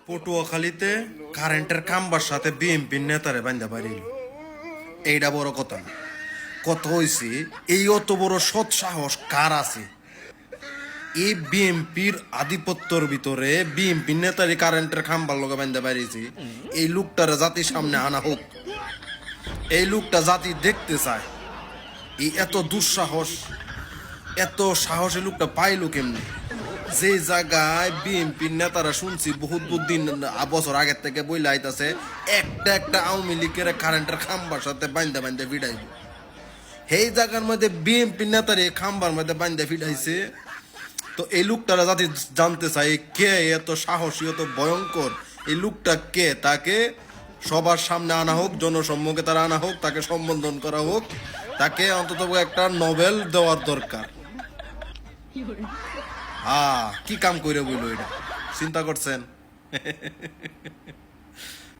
পটুয়াখালীতে কারেন্টের খাম্বার সাথে বিএমপির নেতারে বান্ধা পারিল, এইটা বড় কথা না। কথা হইছে এই অত বড় সৎ সাহস কার আছে? এই বিএমপির আধিপত্যর ভিতরে বিএমপির নেতারই কারেন্টের খাম্বার লগে বান্ধা পারিয়েছি। এই লোকটারে জাতির সামনে আনা হোক, এই লোকটা জাতি দেখতে চায়। এই এত দুঃসাহস, এত সাহস এই লোকটা পাইলো কেমনি? যে জায়গায় বিএনপির নেতারা শুনছি বহুত দিন বছর আগের থেকে বইলে আইতাছে একটা একটা আওয়ামী লীগের কারেন্টের খাম্বার সাথে বান্ধা বান্ধা ভিড়াইব, সেই জায়গার মধ্যে বিএনপির নেতারে খাম্বার মধ্যে বান্ধা ভিড়াইছে। তো এই লোকটারা যাতে জানতে চাই কে এত সাহসী, এত ভয়ঙ্কর, এই লোকটা কে, তাকে সবার সামনে আনা হোক, জনসম্মুখে তারা আনা হোক, তাকে সম্বোধন করা হোক, তাকে অন্তত একটা নোবেল দেওয়ার দরকার। কি কাম করে বইল এটা চিন্তা করছেন?